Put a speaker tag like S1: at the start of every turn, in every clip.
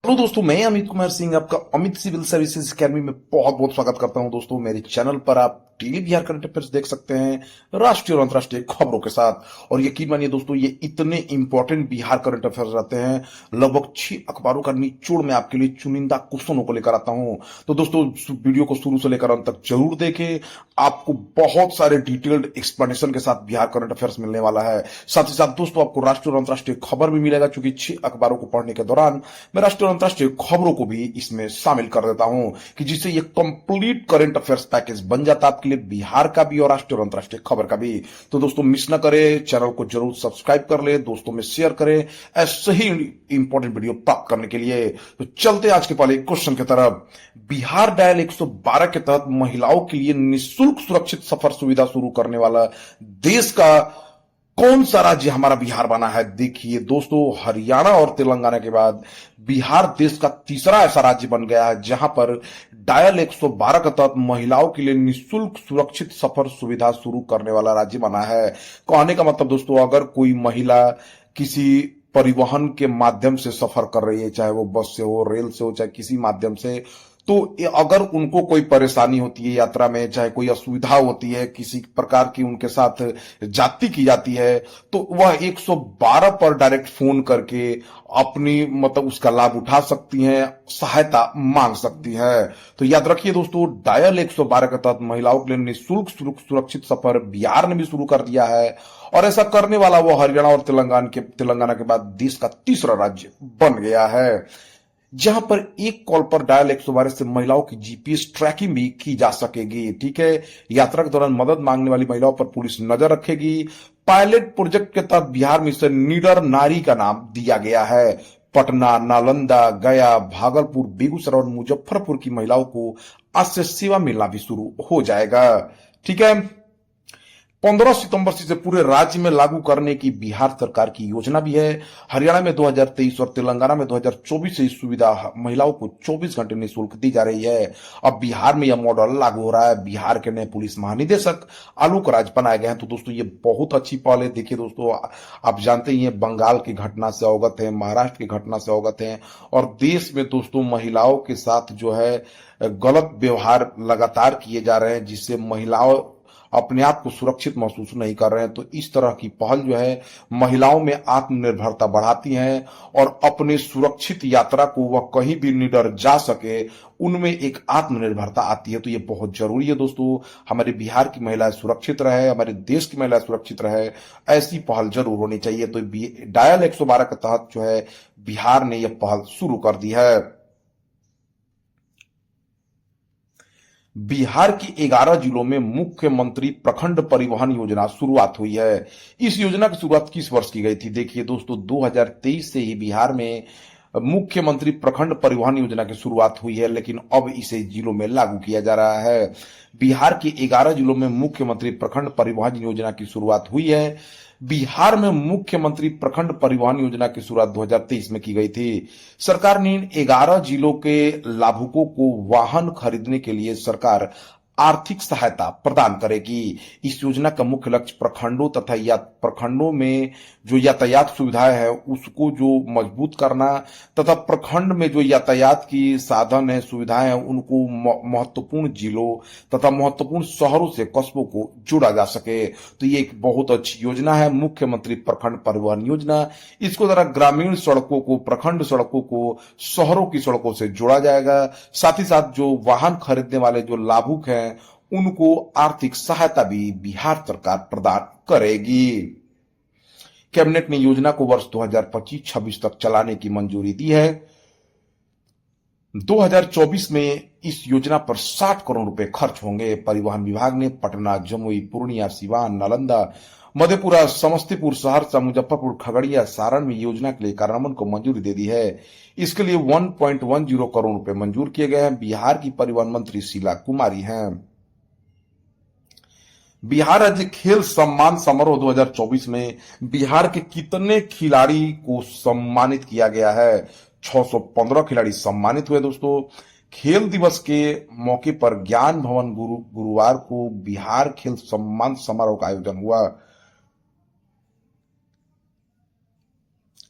S1: Hello दोस्तों, मैं अमित कुमार सिंह आपका अमित सिविल सर्विसेज अकेडमी में बहुत बहुत स्वागत करता हूं। दोस्तों, मेरे चैनल पर आप डेली बिहार करंट अफेयर्स देख सकते हैं राष्ट्रीय और अंतर्राष्ट्रीय खबरों के साथ। और यकीन मानिए दोस्तों, ये इतने इंपॉर्टेंट बिहार करंट अफेयर्स रहते हैं, लगभग 6 अखबारों का निचोड़ में आपके लिए चुनिंदा क्वेश्चनों को लेकर आता हूं। तो दोस्तों, वीडियो को शुरू से लेकर अंत तक जरूर देखें। आपको बहुत सारे डिटेल्ड एक्सप्लेनेशन के साथ बिहार करंट अफेयर्स मिलने वाला है। साथ ही साथ दोस्तों, आपको राष्ट्रीय और अंतर्राष्ट्रीय खबर भी मिलेगा, क्योंकि 6 अखबारों को पढ़ने के दौरान मैं राष्ट्रीय और अंतर्राष्ट्रीय खबरों को भी इसमें शामिल कर देता हूं, कि जिससे ये कंप्लीट करंट अफेयर्स पैकेज बन जाता है आपके लिए, बिहार का भी और राष्ट्रीय और अंतर्राष्ट्रीय खबर का भी। तो दोस्तों, मिस ना करें, चैनल को जरूर सब्सक्राइब कर ले, दोस्तों में शेयर करें ऐसे ही इंपॉर्टेंट वीडियो प्राप्त करने के लिए। तो चलते आज के पहले क्वेश्चन की तरफ। बिहार डायल 112 के तहत महिलाओं के लिए निःशुल्क सुरक्षित सफर सुविधा शुरू करने वाला देश का कौन सा राज्य हमारा बिहार बना है? देखिए दोस्तों, हरियाणा और तेलंगाना के बाद बिहार देश का तीसरा ऐसा राज्य बन गया है जहां पर डायल 112 के तहत महिलाओं के लिए निःशुल्क सुरक्षित सफर सुविधा शुरू करने वाला राज्य बना है। कहने का मतलब दोस्तों, अगर कोई महिला किसी परिवहन के माध्यम से सफर कर रही है, चाहे वो बस से हो, रेल से हो, चाहे किसी माध्यम से, तो अगर उनको कोई परेशानी होती है यात्रा में, चाहे कोई असुविधा होती है, किसी प्रकार की उनके साथ जाति की जाती है, तो वह 112 पर डायरेक्ट फोन करके अपनी मतलब उसका लाभ उठा सकती हैं, सहायता मांग सकती है। तो याद रखिए दोस्तों, डायल 112 के तहत महिलाओं के लिए निःशुल्क सुरक्षित सफर बिहार ने भी शुरू कर दिया है, और ऐसा करने वाला वो हरियाणा और तेलंगाना के बाद देश का तीसरा राज्य बन गया है, जहां पर एक कॉल पर डायल 112 से महिलाओं की जीपीएस ट्रैकिंग भी की जा सकेगी। ठीक है, यात्रा के दौरान मदद मांगने वाली महिलाओं पर पुलिस नजर रखेगी। पायलट प्रोजेक्ट के तहत बिहार में इसे निडर नारी का नाम दिया गया है। पटना, नालंदा, गया, भागलपुर, बेगूसराय और मुजफ्फरपुर की महिलाओं को आज से सेवा मिलना भी शुरू हो जाएगा। ठीक है, 15 सितंबर से पूरे राज्य में लागू करने की बिहार सरकार की योजना भी है। हरियाणा में 2023 और तेलंगाना में 2024 से इस सुविधा महिलाओं को 24 घंटे निःशुल्क दी जा रही है। अब बिहार में यह मॉडल लागू हो रहा है। बिहार के नए पुलिस महानिदेशक आलोक राज बनाए गए हैं। तो दोस्तों, ये बहुत अच्छी पहल है। देखिए दोस्तों, आप जानते ही हैं, बंगाल की घटना से अवगत है, महाराष्ट्र की घटना से अवगत है, और देश में दोस्तों महिलाओं के साथ जो है गलत व्यवहार लगातार किए जा रहे हैं, जिससे महिलाओं अपने आप को सुरक्षित महसूस नहीं कर रहे हैं। तो इस तरह की पहल जो है महिलाओं में आत्मनिर्भरता बढ़ाती है, और अपने सुरक्षित यात्रा को वह कहीं भी निडर जा सके, उनमें एक आत्मनिर्भरता आती है। तो ये बहुत जरूरी है दोस्तों, हमारे बिहार की महिलाएं सुरक्षित रहे, हमारे देश की महिलाएं सुरक्षित रहे, ऐसी पहल जरूर होनी चाहिए। तो डायल 112 के तहत जो है बिहार ने यह पहल शुरू कर दी है। बिहार की 11 जिलों में मुख्यमंत्री प्रखंड परिवहन योजना शुरुआत हुई है। इस योजना की शुरुआत किस वर्ष की गई थी? देखिए दोस्तों, 2023 से ही बिहार में मुख्यमंत्री प्रखंड परिवहन योजना की शुरुआत हुई है, लेकिन अब इसे जिलों में लागू किया जा रहा है। बिहार के 11 जिलों में मुख्यमंत्री प्रखंड परिवहन योजना की शुरुआत हुई है। बिहार में मुख्यमंत्री प्रखंड परिवहन योजना की शुरुआत 2023 में की गई थी। सरकार ने 11 जिलों के लाभुकों को वाहन खरीदने के लिए सरकार आर्थिक सहायता प्रदान करेगी। इस योजना का मुख्य लक्ष्य प्रखंडों तथा प्रखंडों में जो यातायात सुविधाएं है उसको जो मजबूत करना, तथा प्रखंड में जो यातायात की साधन है, सुविधाएं हैं, उनको महत्वपूर्ण जिलों तथा महत्वपूर्ण शहरों से कस्बों को जोड़ा जा सके। तो ये एक बहुत अच्छी योजना है, मुख्यमंत्री प्रखंड परिवहन योजना। इसको द्वारा ग्रामीण सड़कों को, प्रखंड सड़कों को शहरों की सड़कों से जोड़ा जाएगा। साथ ही साथ जो वाहन खरीदने वाले जो लाभुक हैं, उनको आर्थिक सहायता भी बिहार सरकार प्रदान करेगी। कैबिनेट ने योजना को वर्ष 2025-26 तक चलाने की मंजूरी दी है। 2024 में इस योजना पर 60 करोड़ रुपए खर्च होंगे। परिवहन विभाग ने पटना, जमुई, पूर्णिया, सिवान, नालंदा, मधेपुरा, समस्तीपुर, सहरसा, मुजफ्फरपुर, खगड़िया, सारण में योजना के लिए कार्यान्वयन को मंजूरी दे दी है। इसके लिए 1.10 करोड़ रुपए मंजूर किए गए हैं। बिहार की परिवहन मंत्री शीला कुमारी हैं। बिहार राज्य खेल सम्मान समारोह 2024 में बिहार के कितने खिलाड़ी को सम्मानित किया गया है? 615 खिलाड़ी सम्मानित हुए दोस्तों। खेल दिवस के मौके पर ज्ञान भवन गुरुवार को बिहार खेल सम्मान समारोह का आयोजन हुआ।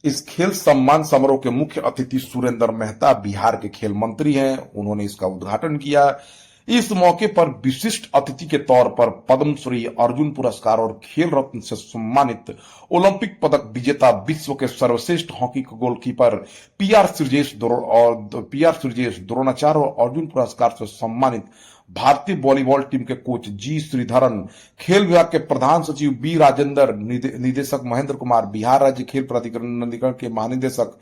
S1: इस खेल सम्मान समारोह के मुख्य अतिथि सुरेंद्र मेहता बिहार के खेल मंत्री हैं। उन्होंने इसका उद्घाटन किया। इस मौके पर विशिष्ट अतिथि के तौर पर पद्मश्री, अर्जुन पुरस्कार और खेल रत्न से सम्मानित ओलंपिक पदक विजेता विश्व के सर्वश्रेष्ठ hockey goalkeeper PR Sreejesh Dronacharya और अर्जुन पुरस्कार से सम्मानित भारतीय वॉलीबॉल टीम के कोच जी श्रीधरन, खेल विभाग के प्रधान सचिव बी राजेंद्र, निदेशक महेंद्र कुमार, बिहार राज्य खेल प्राधिकरण के महानिदेशक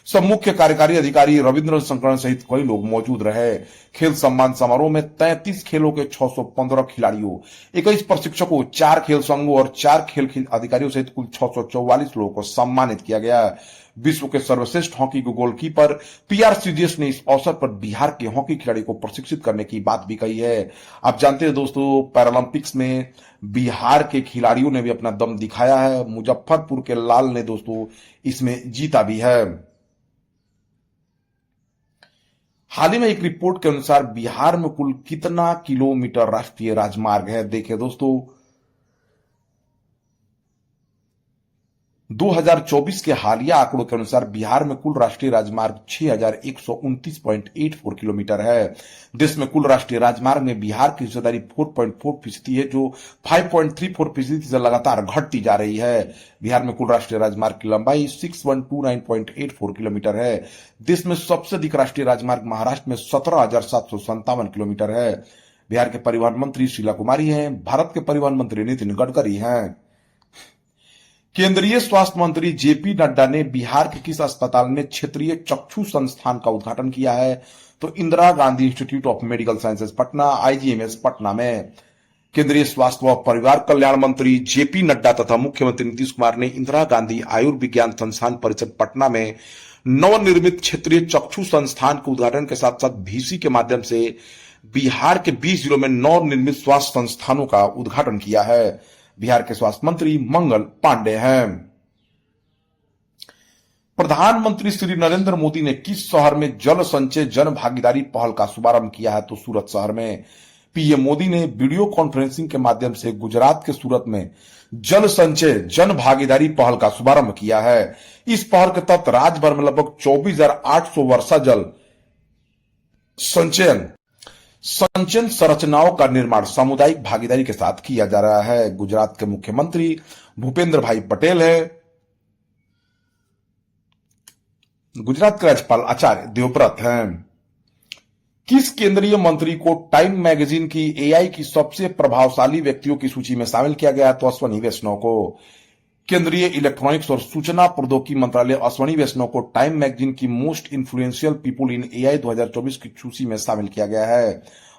S1: सब मुख्य कार्यकारी अधिकारी रविंद्र शंकरन सहित कई लोग मौजूद रहे। खेल सम्मान समारोह में 33 खेलों के 615 खिलाड़ियों, 21 प्रशिक्षकों, 4 खेल संघों और 4 खेल अधिकारियों सहित कुल 644 लोगों को सम्मानित किया गया। विश्व के सर्वश्रेष्ठ हॉकी गोलकीपर पीआर श्रीजेश ने इस अवसर पर बिहार के हॉकी खिलाड़ी को प्रशिक्षित करने की बात भी कही है। आप जानते हैं दोस्तों, पैरालंपिक्स में बिहार के खिलाड़ियों ने भी अपना दम दिखाया है। मुजफ्फरपुर के लाल ने दोस्तों इसमें जीता भी है। हाल ही में एक रिपोर्ट के अनुसार बिहार में कुल कितना किलोमीटर राष्ट्रीय राजमार्ग है? देखिए दोस्तों, 2024 के हालिया आंकड़ों के अनुसार बिहार में कुल राष्ट्रीय राजमार्ग 6129.84 किलोमीटर है। देश में कुल राष्ट्रीय राजमार्ग में बिहार की हिस्सेदारी 4.4% है, जो 5.34% से लगातार घटती जा रही है। बिहार में कुल राष्ट्रीय राजमार्ग की लंबाई 6129.84 किलोमीटर है। देश में सबसे अधिक राष्ट्रीय राजमार्ग महाराष्ट्र में 17,757 किलोमीटर है। बिहार के परिवहन मंत्री शीला कुमारी हैं। भारत के परिवहन मंत्री नितिन गडकरी हैं। केंद्रीय स्वास्थ्य मंत्री जेपी नड्डा ने बिहार के किस अस्पताल में क्षेत्रीय चक्षु संस्थान का उद्घाटन किया है? तो Indira Gandhi institute of medical sciences Patna, IGMS Patna में। केंद्रीय स्वास्थ्य व परिवार कल्याण मंत्री जेपी नड्डा तथा मुख्यमंत्री नीतीश कुमार ने इंदिरा गांधी आयुर्विज्ञान संस्थान परिसर पटना में नवनिर्मित क्षेत्रीय चक्षु संस्थान के उद्घाटन के साथ साथ VC के माध्यम से बिहार के 20 जिलों में नवनिर्मित स्वास्थ्य संस्थानों का उद्घाटन किया है। बिहार के स्वास्थ्य मंत्री मंगल पांडे हैं। प्रधानमंत्री श्री नरेंद्र मोदी ने किस शहर में जल संचय जन भागीदारी पहल का शुभारंभ किया है? तो सूरत शहर में। पीएम मोदी ने वीडियो कॉन्फ्रेंसिंग के माध्यम से गुजरात के सूरत में जल संचय जन भागीदारी पहल का शुभारंभ किया है। इस पहल के तहत राज्य भर में लगभग 24,800 वर्षा जल संचयन संरचनाओं का निर्माण सामुदायिक भागीदारी के साथ किया जा रहा है। गुजरात के मुख्यमंत्री भूपेंद्र भाई पटेल है। गुजरात के राज्यपाल आचार्य देवव्रत हैं। किस केंद्रीय मंत्री को टाइम मैगजीन की AI की सबसे प्रभावशाली व्यक्तियों की सूची में शामिल किया गया? तो अश्वनी वैष्णव को। केंद्रीय इलेक्ट्रॉनिक्स और सूचना प्रौद्योगिकी मंत्रालय अश्वनी वैष्णव को टाइम मैगजीन की मोस्ट इन्फ्लुएंशियल पीपुल इन AI 2024 की सूची में शामिल किया गया है।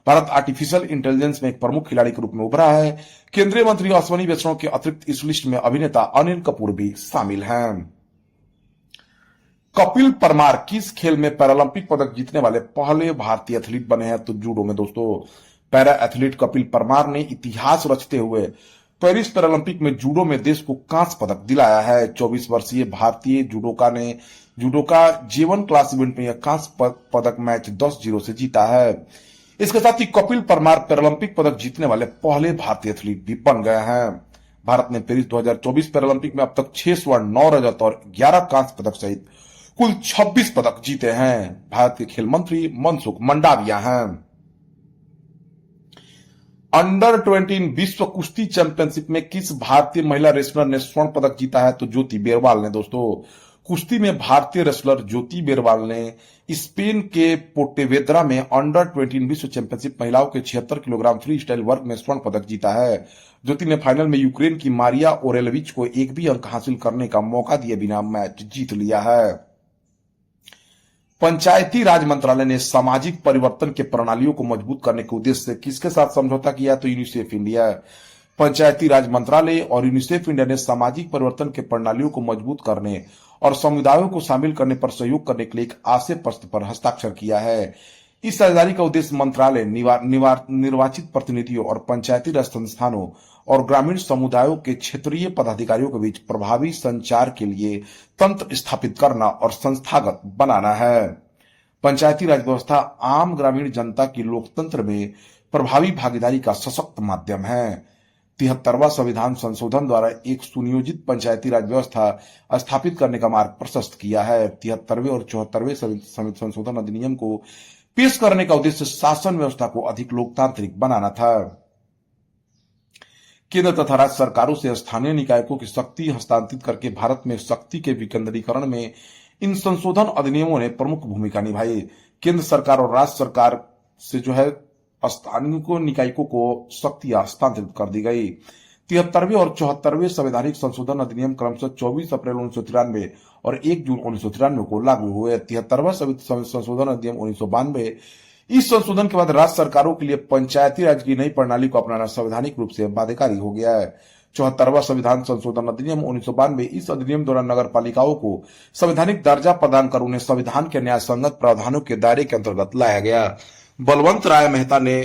S1: भारत आर्टिफिशियल इंटेलिजेंस में एक प्रमुख खिलाड़ी के रूप में उभरा है। केंद्रीय मंत्री अश्वनी वैष्णव के अतिरिक्त इस लिस्ट में अभिनेता अनिल कपूर भी शामिल हैं। कपिल परमार किस खेल में पैरालंपिक पदक जीतने वाले पहले भारतीय एथलीट बने हैं? तो जूडो में दोस्तों। पैरा एथलीट कपिल परमार ने इतिहास रचते हुए पेरिस पैरालंपिक में जूडो में देश को कांस्य पदक दिलाया है। 24 वर्षीय भारतीय जूडोका J1 क्लास इवेंट में यह कांस्य पदक मैच 10-0 से जीता है। इसके साथ ही कपिल परमार पैरालंपिक पदक जीतने वाले पहले भारतीय एथलीट भी बन गए हैं। भारत ने पेरिस 2024 पैरालंपिक में अब तक 6 स्वर्ण, 9 रजत और 11 कांस्य पदक सहित कुल 26 पदक जीते हैं। भारत के खेल मंत्री मनसुख मंडाविया हैं। अंडर 21 विश्व कुश्ती चैंपियनशिप में किस भारतीय महिला रेसलर ने स्वर्ण पदक जीता है? तो ज्योति बेरवाल ने दोस्तों। कुश्ती में भारतीय रेसलर ज्योति बेरवाल ने स्पेन के पोर्टेवेद्रा में अंडर 21 विश्व चैंपियनशिप महिलाओं के 76 किलोग्राम फ्री स्टाइल वर्ग में स्वर्ण पदक जीता है। ज्योति ने फाइनल में यूक्रेन की मारिया ओरेलविच को एक भी अंक हासिल करने का मौका दिए बिना मैच जीत लिया है। पंचायती राज मंत्रालय ने सामाजिक परिवर्तन के प्रणालियों को मजबूत करने के उद्देश्य से किसके साथ समझौता किया? तो यूनिसेफ इंडिया। पंचायती राज मंत्रालय और यूनिसेफ इंडिया ने सामाजिक परिवर्तन के प्रणालियों को मजबूत करने और समुदायों को शामिल करने पर सहयोग करने के लिए एक आशय पत्र पर हस्ताक्षर किया है। इस साझेदारी का उद्देश्य मंत्रालय निर्वाचित प्रतिनिधियों और पंचायती राज संस्थानों और ग्रामीण समुदायों के क्षेत्रीय पदाधिकारियों के बीच प्रभावी संचार के लिए तंत्र स्थापित करना और संस्थागत बनाना है। पंचायती राज व्यवस्था आम ग्रामीण जनता की लोकतंत्र में प्रभावी भागीदारी का सशक्त माध्यम है। 73वां संविधान संशोधन द्वारा एक सुनियोजित पंचायती राज व्यवस्था स्थापित करने का मार्ग प्रशस्त किया है। 73वें और 74वें संशोधन अधिनियम को पेश करने का उद्देश्य शासन व्यवस्था को अधिक लोकतांत्रिक बनाना था। केंद्र तथा राज्य सरकारों से स्थानीय निकायों की शक्ति हस्तांतरित करके भारत में शक्ति के विकेंद्रीकरण में इन संशोधन अधिनियमों ने प्रमुख भूमिका निभाई। केंद्र सरकार और राज्य सरकार से स्थानीय निकायों को शक्ति हस्तांतरित कर दी गई। 73वें और 74वें संवैधानिक संशोधन अधिनियम क्रमशः 24 अप्रैल 1993 और 1 जून 1993 को लागू हुए। 73वां संशोधन अधिनियम 1992। इस संशोधन के बाद राज्य सरकारों के लिए पंचायती राज की नई प्रणाली को अपनाना संवैधानिक रूप से बाध्यकारी हो गया है। 74वां संविधान संशोधन अधिनियम 1992। इस अधिनियम द्वारा नगर पालिकाओं को संवैधानिक दर्जा प्रदान कर उन्हें संविधान के न्याय संगत प्रावधानों के दायरे के अंतर्गत लाया गया। बलवंत राय मेहता ने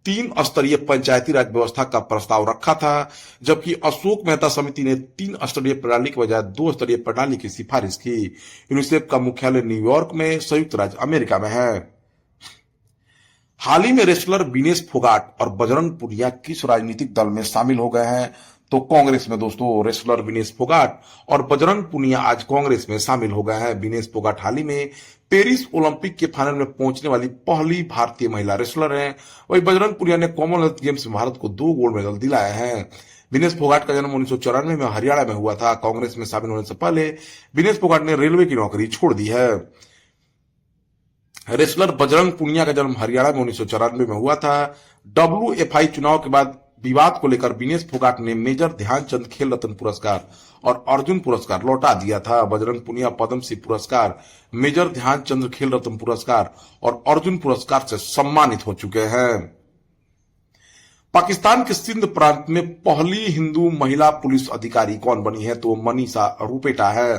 S1: 3 स्तरीय पंचायती राज व्यवस्था का प्रस्ताव रखा था, जबकि अशोक मेहता समिति ने 3 स्तरीय प्रणाली के बजाय 2 स्तरीय प्रणाली की सिफारिश की। यूनिसेफ का मुख्यालय न्यूयॉर्क में संयुक्त राज्य अमेरिका में है। हाल ही में रेसलर विनेश फोगाट और बजरंग पुनिया किस राजनीतिक दल में शामिल हो गए हैं? तो कांग्रेस में दोस्तों। रेसलर विनेश फोगाट और बजरंग पुनिया आज कांग्रेस में शामिल हो गए हैं। विनेश फोगाट हाल ही में पेरिस ओलंपिक के फाइनल में पहुंचने वाली पहली भारतीय महिला रेसलर हैं। वही बजरंग पुनिया ने कॉमनवेल्थ गेम्स में भारत को 2 गोल्ड मेडल दिलाए हैं। विनेश फोगाट का जन्म 1994 में हरियाणा में हुआ था। कांग्रेस में शामिल होने से पहले विनेश फोगाट ने रेलवे की नौकरी छोड़ दी है। रेसलर बजरंग पुनिया का जन्म हरियाणा में 1994 में हुआ था। WFI चुनाव के बाद विवाद को लेकर विनेश फोगाट ने मेजर ध्यानचंद खेल रत्न पुरस्कार और अर्जुन पुरस्कार लौटा दिया था। बजरंग पुनिया पद्मश्री पुरस्कार, मेजर ध्यानचंद खेल रत्न पुरस्कार और अर्जुन पुरस्कार से सम्मानित हो चुके हैं। पाकिस्तान के सिंध प्रांत में पहली हिंदू महिला पुलिस अधिकारी कौन बनी है? तो मनीषा रुपेटा है।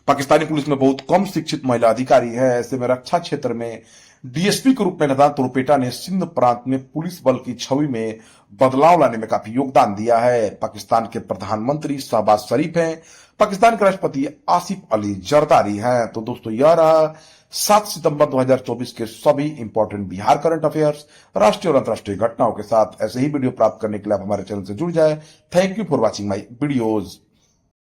S1: पाकिस्तानी पुलिस में बहुत कम शिक्षित महिला अधिकारी है। ऐसे में रक्षा क्षेत्र में डीएसपी के रूप में तैनात रुपेटा ने सिंध प्रांत में पुलिस बल की छवि में बदलाव लाने में काफी योगदान दिया है। पाकिस्तान के प्रधानमंत्री शहबाज शरीफ हैं। पाकिस्तान के राष्ट्रपति आसिफ अली जरदारी हैं। तो दोस्तों यह रहा 7 सितंबर 2024 के सभी इंपॉर्टेंट बिहार करंट अफेयर्स, राष्ट्रीय और अंतर्राष्ट्रीय घटनाओं के साथ। ऐसे ही वीडियो प्राप्त करने के लिए आप हमारे चैनल से जुड़ जाए। Thank you for watching my videos.